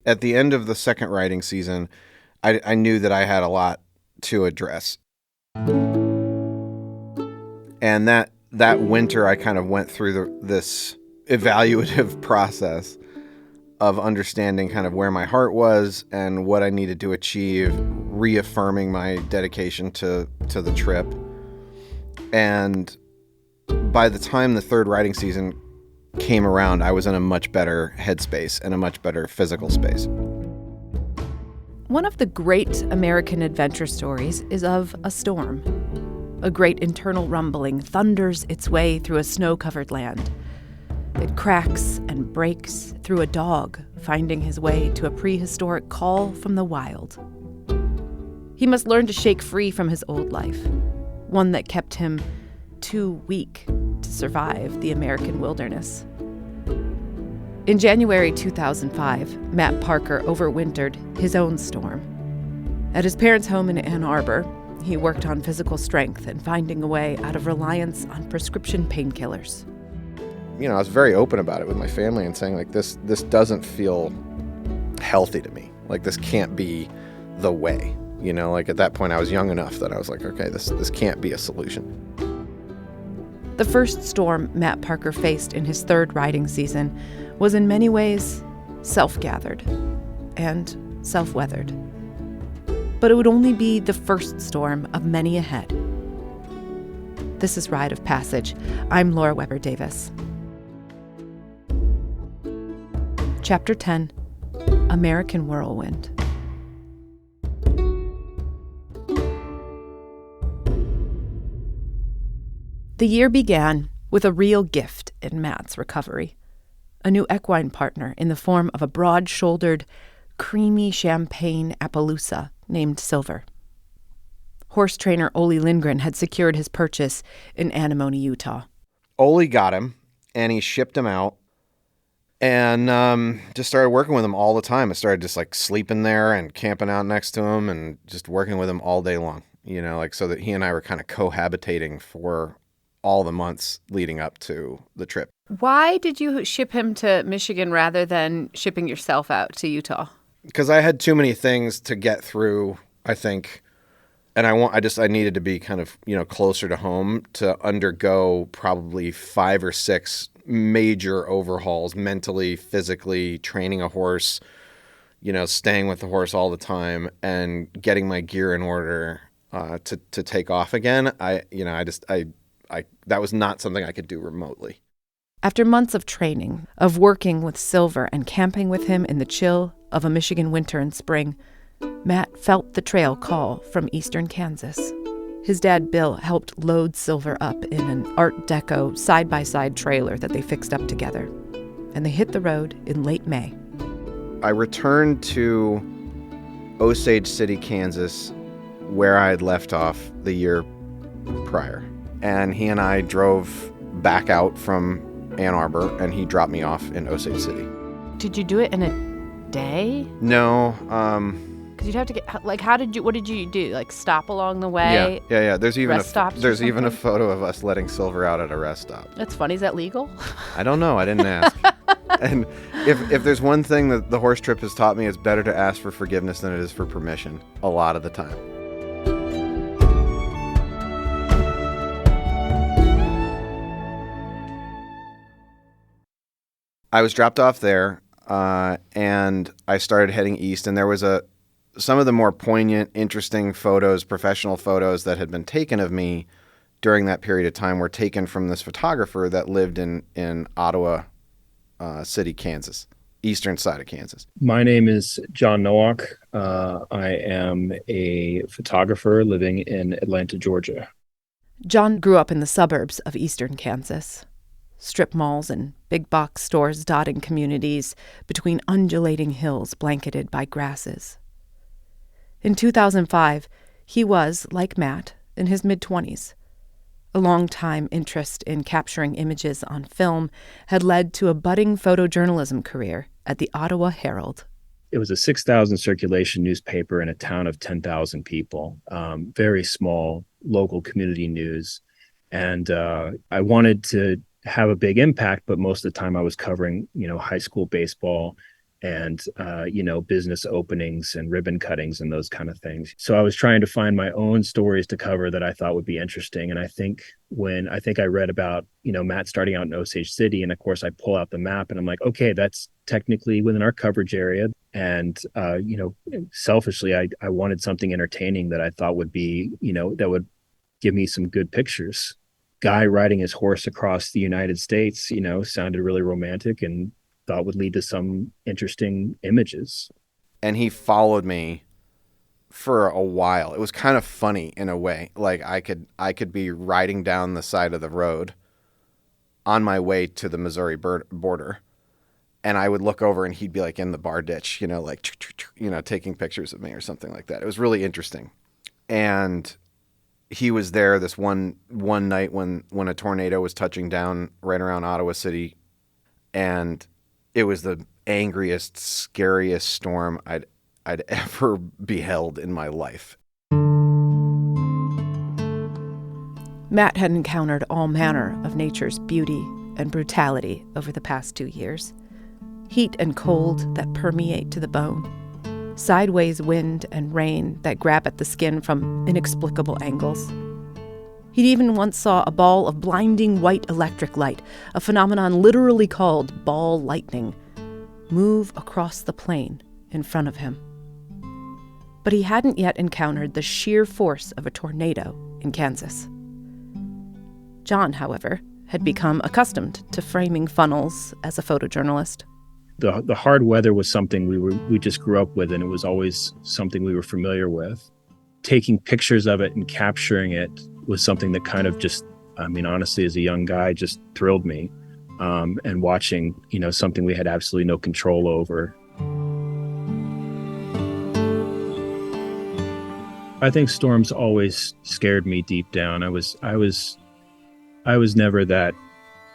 At the end of the second writing season, I knew that I had a lot to address. And that winter, I kind of went through this evaluative process of understanding kind of where my heart was and what I needed to achieve, reaffirming my dedication to the trip. And by the time the third writing season came around, I was in a much better headspace and a much better physical space. One of the great American adventure stories is of a storm. A great internal rumbling thunders its way through a snow-covered land. It cracks and breaks through a dog finding his way to a prehistoric call from the wild. He must learn to shake free from his old life, one that kept him too weak to survive the American wilderness. In January 2005, Matt Parker overwintered his own storm. At his parents' home in Ann Arbor, he worked on physical strength and finding a way out of reliance on prescription painkillers. I was very open about it with my family and saying, like, this doesn't feel healthy to me. Like, this can't be the way. Like, at that point, I was young enough that I was like, okay, this can't be a solution. The first storm Matt Parker faced in his third writing season was in many ways self-gathered and self-weathered. But it would only be the first storm of many ahead. This is Rite of Passage. I'm Laura Weber Davis. Chapter 10, American Whirlwind. The year began with a real gift in Matt's recovery. A new equine partner in the form of a broad-shouldered, creamy champagne Appaloosa named Silver. Horse trainer Ole Lindgren had secured his purchase in Anemone, Utah. Ole got him, and he shipped him out, and just started working with him all the time. I started just like sleeping there and camping out next to him and just working with him all day long, so that he and I were kind of cohabitating for all the months leading up to the trip. Why did you ship him to Michigan rather than shipping yourself out to Utah? Because I had too many things to get through, I think, and I needed to be kind of, closer to home to undergo probably 5 or 6 major overhauls, mentally, physically, training a horse, staying with the horse all the time and getting my gear in order to take off again. That was not something I could do remotely. After months of training, of working with Silver and camping with him in the chill of a Michigan winter and spring, Matt felt the trail call from eastern Kansas. His dad, Bill, helped load Silver up in an Art Deco side-by-side trailer that they fixed up together, and they hit the road in late May. I returned to Osage City, Kansas, where I had left off the year prior. And he and I drove back out from Ann Arbor, and he dropped me off in Osage City. Did you do it in a day? No. Because you'd have to get, what did you do? Like, stop along the way? Yeah. There's even a photo of us letting Silver out at a rest stop. That's funny. Is that legal? I don't know. I didn't ask. And if there's one thing that the horse trip has taught me, it's better to ask for forgiveness than it is for permission a lot of the time. I was dropped off there, and I started heading east, and there was some of the more poignant, interesting photos, professional photos that had been taken of me during that period of time were taken from this photographer that lived in Ottawa City, Kansas, eastern side of Kansas. My name is John Nowak. I am a photographer living in Atlanta, Georgia. John grew up in the suburbs of eastern Kansas. Strip malls and big box stores dotting communities between undulating hills blanketed by grasses. In 2005, he was, like Matt, in his mid-20s. A long-time interest in capturing images on film had led to a budding photojournalism career at the Ottawa Herald. It was a 6,000 circulation newspaper in a town of 10,000 people, very small local community news. And I wanted to have a big impact, but most of the time I was covering, high school baseball and business openings and ribbon cuttings and those kind of things. So I was trying to find my own stories to cover that I thought would be interesting. And I think I read about, Matt starting out in Osage City, and of course I pull out the map and I'm like, okay, that's technically within our coverage area. And selfishly, I wanted something entertaining that I thought would be, that would give me some good pictures. Guy riding his horse across the United States, sounded really romantic and thought would lead to some interesting images. And he followed me for a while. It was kind of funny in a way. Like I could be riding down the side of the road on my way to the Missouri border, and I would look over and he'd be like in the bar ditch, like taking pictures of me or something like that. It was really interesting. And he was there this one night when a tornado was touching down right around Ottawa City, and it was the angriest, scariest storm I'd ever beheld in my life. Matt had encountered all manner of nature's beauty and brutality over the past 2 years. Heat and cold that permeate to the bone. Sideways wind and rain that grab at the skin from inexplicable angles. He even once saw a ball of blinding white electric light, a phenomenon literally called ball lightning, move across the plain in front of him. But he hadn't yet encountered the sheer force of a tornado in Kansas. John, however, had become accustomed to framing funnels as a photojournalist. The hard weather was something we just grew up with, and it was always something we were familiar with. Taking pictures of it and capturing it was something that kind of just, honestly, as a young guy, just thrilled me. And watching, something we had absolutely no control over. I think storms always scared me deep down. I was never that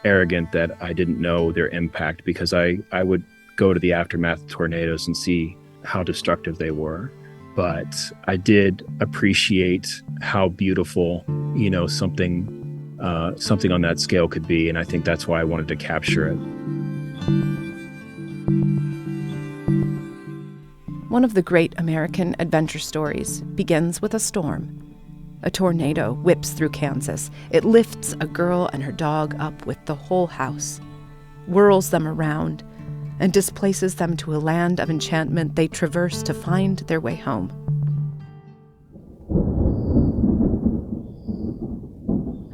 arrogant that I didn't know their impact, because I would go to the aftermath of tornadoes and see how destructive they were. But I did appreciate how beautiful, something on that scale could be. And I think that's why I wanted to capture it. One of the great American adventure stories begins with a storm. A tornado whips through Kansas. It lifts a girl and her dog up with the whole house, whirls them around, and displaces them to a land of enchantment they traverse to find their way home.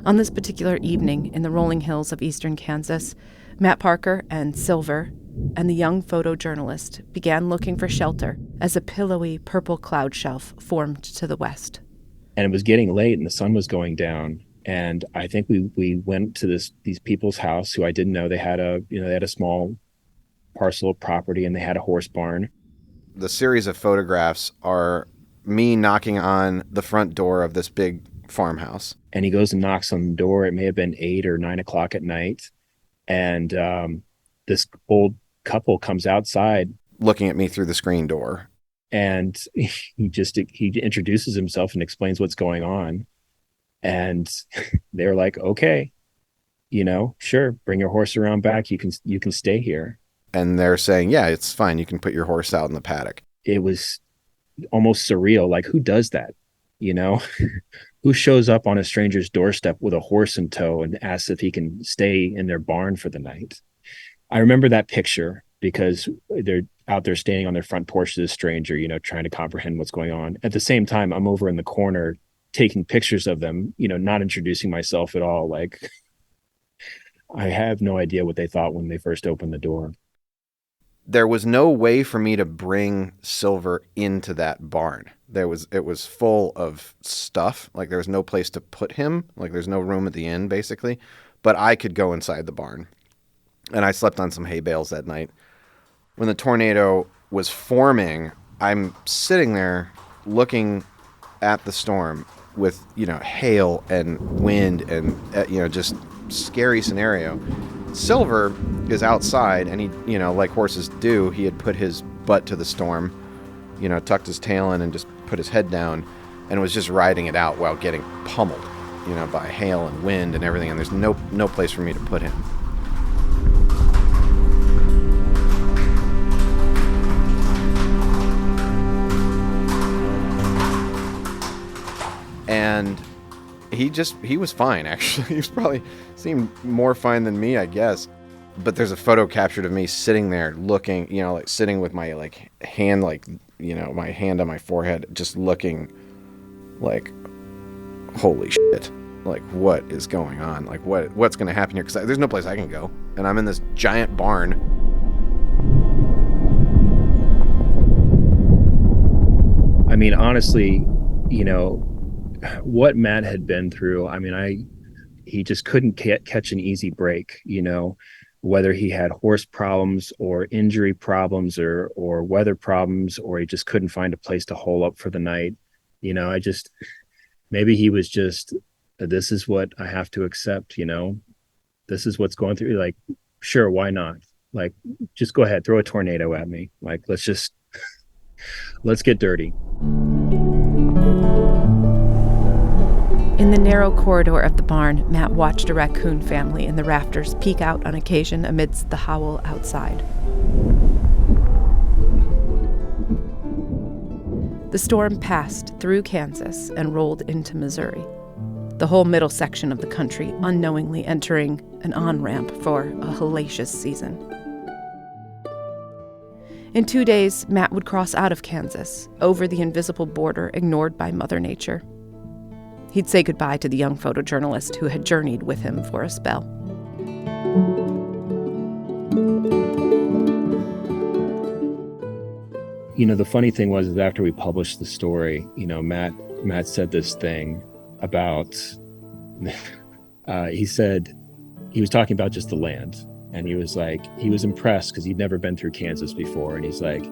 On this particular evening in the rolling hills of eastern Kansas, Matt Parker and Silver and the young photojournalist began looking for shelter as a pillowy purple cloud shelf formed to the west. And it was getting late and the sun was going down. And I think we went to these people's house who I didn't know. They had a small parcel of property and they had a horse barn. The series of photographs are me knocking on the front door of this big farmhouse. And he goes and knocks on the door. It may have been 8 or 9 o'clock at night. And this old couple comes outside, looking at me through the screen door. And he introduces himself and explains what's going on. And they're like, okay, sure, bring your horse around back. You can stay here. And they're saying, yeah, it's fine. You can put your horse out in the paddock. It was almost surreal. Like, who does that? Who shows up on a stranger's doorstep with a horse in tow and asks if he can stay in their barn for the night? I remember that picture because they're out there standing on their front porch to the stranger, trying to comprehend what's going on. At the same time, I'm over in the corner taking pictures of them, not introducing myself at all. Like, I have no idea what they thought when they first opened the door. There was no way for me to bring Silver into that barn. It was full of stuff. Like, there was no place to put him. Like, there's no room at the inn, basically. But I could go inside the barn. And I slept on some hay bales that night. When the tornado was forming, I'm sitting there looking at the storm with, hail and wind and, just scary scenario. Silver is outside, and he, like horses do, he had put his butt to the storm, tucked his tail in and just put his head down and was just riding it out while getting pummeled, by hail and wind and everything. And there's no place for me to put him. he was fine, actually. He was probably seemed more fine than me, I guess. But there's a photo captured of me sitting there looking, like sitting with my hand, my hand on my forehead, just looking like, holy shit. Like, what is going on? Like, what's going to happen here? Because there's no place I can go. And I'm in this giant barn. I mean, honestly, what Matt had been through, he just couldn't catch an easy break, whether he had horse problems or injury problems or weather problems, or he just couldn't find a place to hole up for the night. Maybe he was just, this is what I have to accept, this is what's going through. Like, sure, why not? Like, just go ahead, throw a tornado at me. Like, let's get dirty. In the narrow corridor of the barn, Matt watched a raccoon family in the rafters peek out on occasion amidst the howl outside. The storm passed through Kansas and rolled into Missouri, the whole middle section of the country unknowingly entering an on-ramp for a hellacious season. In 2 days, Matt would cross out of Kansas, over the invisible border ignored by Mother Nature. He'd say goodbye to the young photojournalist who had journeyed with him for a spell. The funny thing was, is after we published the story, Matt said this thing about, he said, he was talking about just the land. And he was like, he was impressed because he'd never been through Kansas before. And he's like,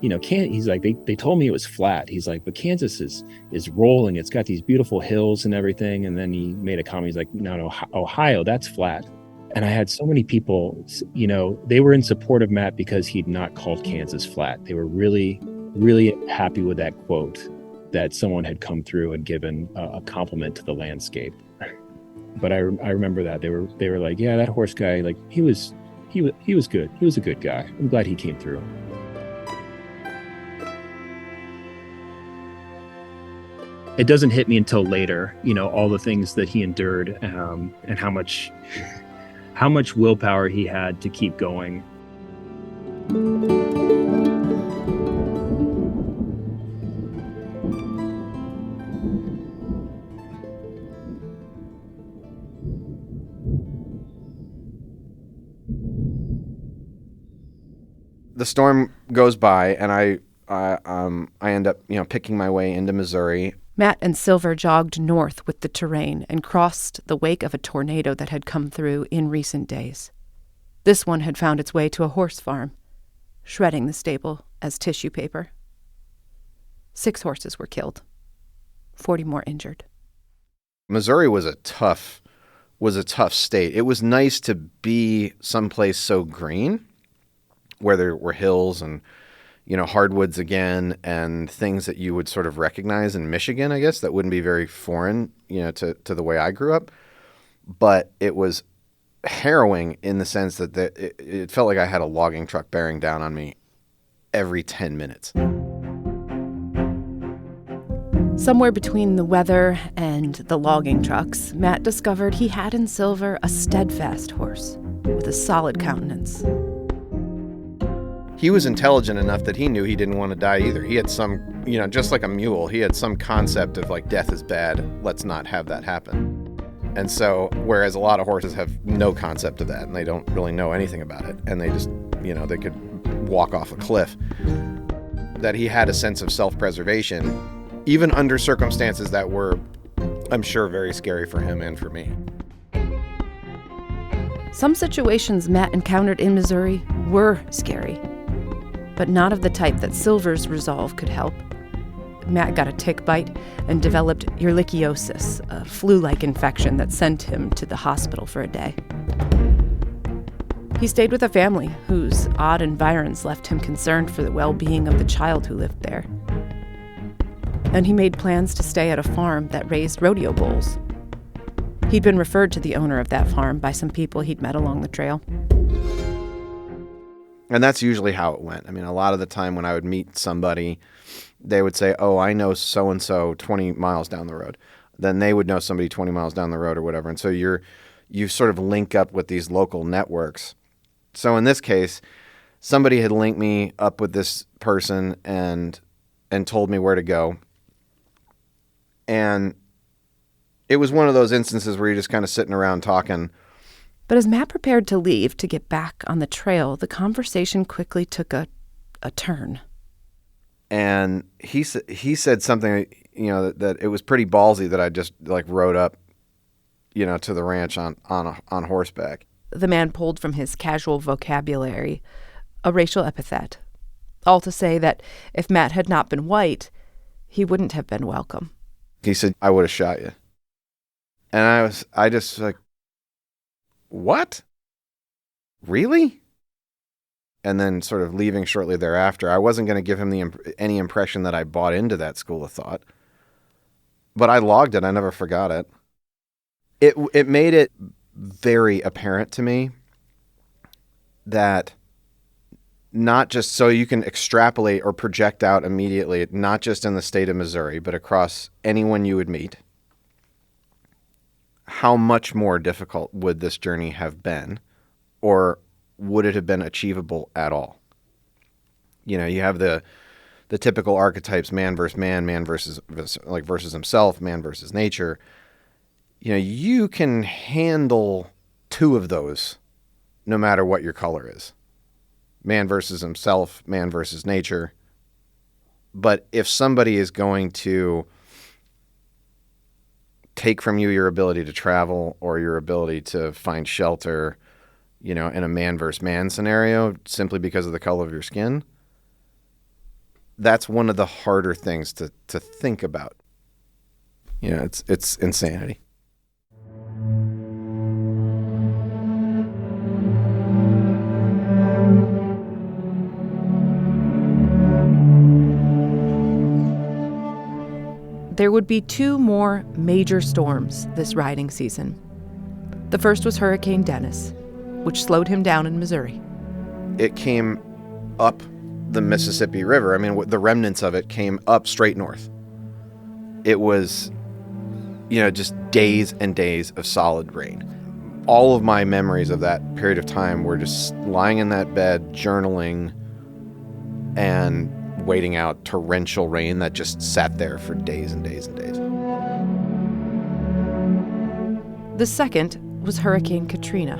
he's like, they told me it was flat. He's like, but Kansas is rolling. It's got these beautiful hills and everything. And then he made a comment. He's like, no, Ohio, that's flat. And I had so many people, they were in support of Matt because he'd not called Kansas flat. They were really, really happy with that quote that someone had come through and given a compliment to the landscape. But I remember that they were like, yeah, that horse guy, like he was good. He was a good guy. I'm glad he came through. It doesn't hit me until later, all the things that he endured, and how much willpower he had to keep going. The storm goes by, and I end up, picking my way into Missouri. Matt and Silver jogged north with the terrain and crossed the wake of a tornado that had come through in recent days. This one had found its way to a horse farm, shredding the stable as tissue paper. 6 horses were killed, 40 more injured. Missouri was a tough state. It was nice to be someplace so green, where there were hills and, hardwoods again, and things that you would sort of recognize in Michigan, I guess, that wouldn't be very foreign, to the way I grew up. But it was harrowing in the sense that it felt like I had a logging truck bearing down on me every 10 minutes. Somewhere between the weather and the logging trucks, Matt discovered he had in Silver a steadfast horse with a solid countenance. He was intelligent enough that he knew he didn't want to die either. He had some, just like a mule, he had some concept of like, death is bad, let's not have that happen. And so, whereas a lot of horses have no concept of that and they don't really know anything about it, and they just, they could walk off a cliff, that he had a sense of self-preservation, even under circumstances that were, I'm sure, very scary for him and for me. Some situations Matt encountered in Missouri were scary, but not of the type that Silver's resolve could help. Matt got a tick bite and developed ehrlichiosis, a flu-like infection that sent him to the hospital for a day. He stayed with a family whose odd environs left him concerned for the well-being of the child who lived there. And he made plans to stay at a farm that raised rodeo bulls. He'd been referred to the owner of that farm by some people he'd met along the trail. And that's usually how it went. I mean, a lot of the time when I would meet somebody, they would say, oh, I know so-and-so 20 miles down the road. then they would know somebody 20 miles down the road or whatever. And so you sort of link up with these local networks. So in this case, somebody had linked me up with this person and told me where to go. And it was one of those instances where you're just kind of sitting around talking. But as Matt prepared to leave to get back on the trail, the conversation quickly took a turn. And he said something, that it was pretty ballsy that I just like rode up, to the ranch on horseback. The man pulled from his casual vocabulary a racial epithet, all to say that if Matt had not been white, he wouldn't have been welcome. He said, I would have shot you. And I just like, what? Really? And then sort of leaving shortly thereafter. I wasn't going to give him any impression that I bought into that school of thought. But I logged it. I never forgot it. It made it very apparent to me that not just so you can extrapolate or project out immediately, not just in the state of Missouri, but across anyone you would meet, how much more difficult would this journey have been, or would it have been achievable at all? You have the typical archetypes: man versus man versus himself, man versus nature. You can handle two of those no matter what your color is. Man versus himself, man versus nature. But if somebody is going to take from you your ability to travel or your ability to find shelter, in a man versus man scenario, simply because of the color of your skin, that's one of the harder things to think about. It's insanity. There would be two more major storms this riding season. The first was Hurricane Dennis, which slowed him down in Missouri. It came up the Mississippi River. I mean, the remnants of it came up straight north. It was, just days and days of solid rain. All of my memories of that period of time were just lying in that bed, journaling, and waiting out torrential rain that just sat there for days and days and days. The second was Hurricane Katrina,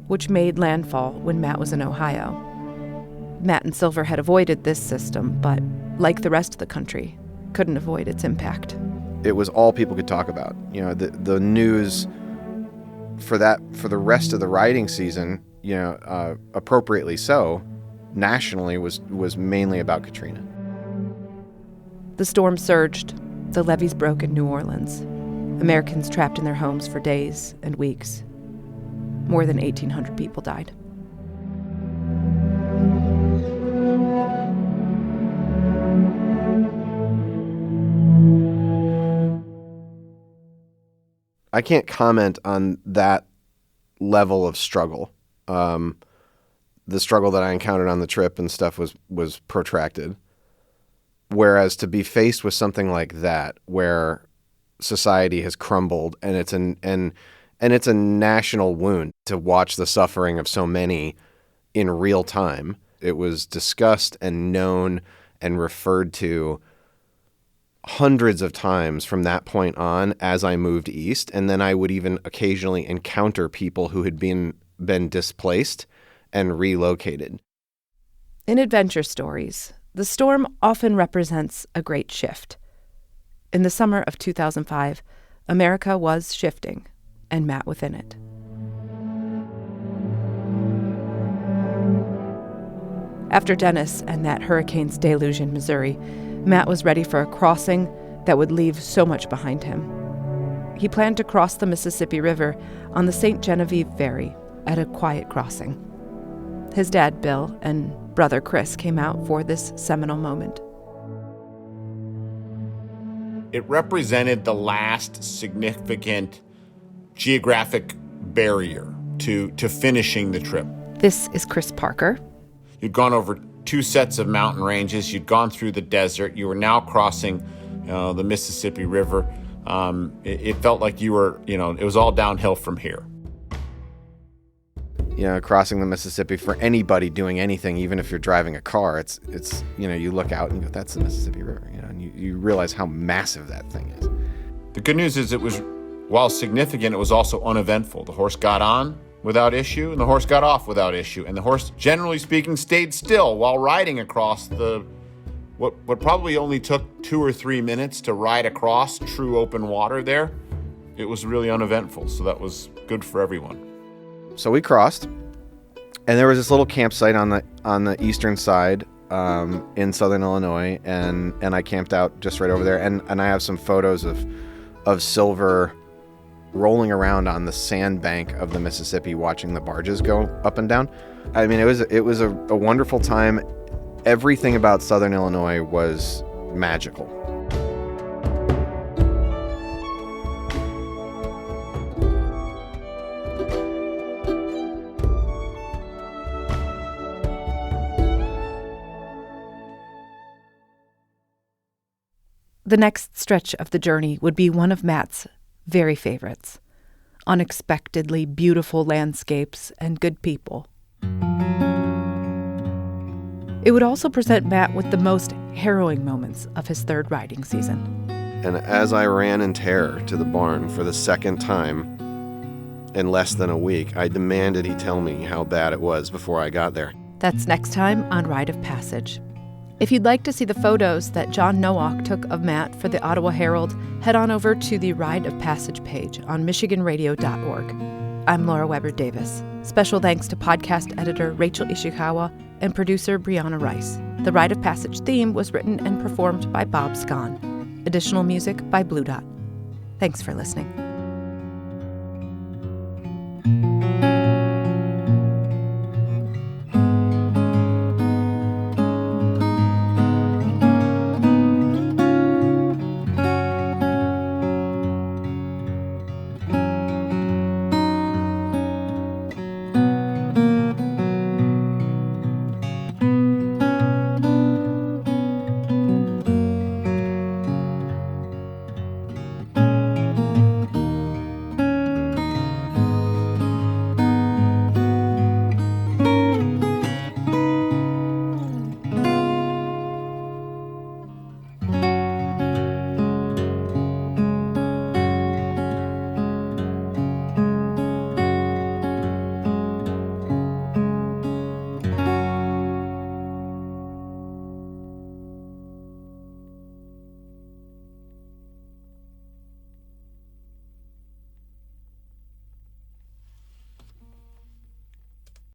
which made landfall when Matt was in Ohio. Matt and Silver had avoided this system, but like the rest of the country, couldn't avoid its impact. It was all people could talk about. The news for the rest of the riding season, appropriately so, nationally was mainly about Katrina. The storm surged. The levees broke in New Orleans. Americans trapped in their homes for days and weeks. More than 1,800 people died. I can't comment on that level of struggle. The struggle that I encountered on the trip and stuff was protracted. Whereas to be faced with something like that, where society has crumbled and it's a national wound, to watch the suffering of so many in real time. It was discussed and known and referred to hundreds of times from that point on as I moved east. And then I would even occasionally encounter people who had been displaced and relocated. In adventure stories, the storm often represents a great shift. In the summer of 2005, America was shifting, and Matt within it. After Dennis and that hurricane's deluge in Missouri, Matt was ready for a crossing that would leave so much behind him. He planned to cross the Mississippi River on the St. Genevieve Ferry at a quiet crossing. His dad, Bill, and brother, Chris, came out for this seminal moment. It represented the last significant geographic barrier to finishing the trip. This is Chris Parker. You'd gone over 2 sets of mountain ranges. You'd gone through the desert. You were now crossing the Mississippi River. It felt like you were, it was all downhill from here. Crossing the Mississippi for anybody doing anything, even if you're driving a car, it's you look out and you go, that's the Mississippi River, and you realize how massive that thing is. The good news is while significant, it was also uneventful. The horse got on without issue, and the horse got off without issue, and the horse, generally speaking, stayed still while riding across what probably only took 2 or 3 minutes to ride across true open water there. It was really uneventful, so that was good for everyone. So we crossed, and there was this little campsite on the eastern side in southern Illinois, and I camped out just right over there, and I have some photos of Silver rolling around on the sandbank of the Mississippi watching the barges go up and down. I mean, it was a wonderful time. Everything about southern Illinois was magical. The next stretch of the journey would be one of Matt's very favorites. Unexpectedly beautiful landscapes and good people. It would also present Matt with the most harrowing moments of his third riding season. And as I ran in terror to the barn for the second time in less than a week, I demanded he tell me how bad it was before I got there. That's next time on Rite of Passage. If you'd like to see the photos that John Nowak took of Matt for the Ottawa Herald, head on over to the Rite of Passage page on michiganradio.org. I'm Laura Weber Davis. Special thanks to podcast editor Rachel Ishikawa and producer Brianna Rice. The Rite of Passage theme was written and performed by Bob Scon. Additional music by Blue Dot. Thanks for listening.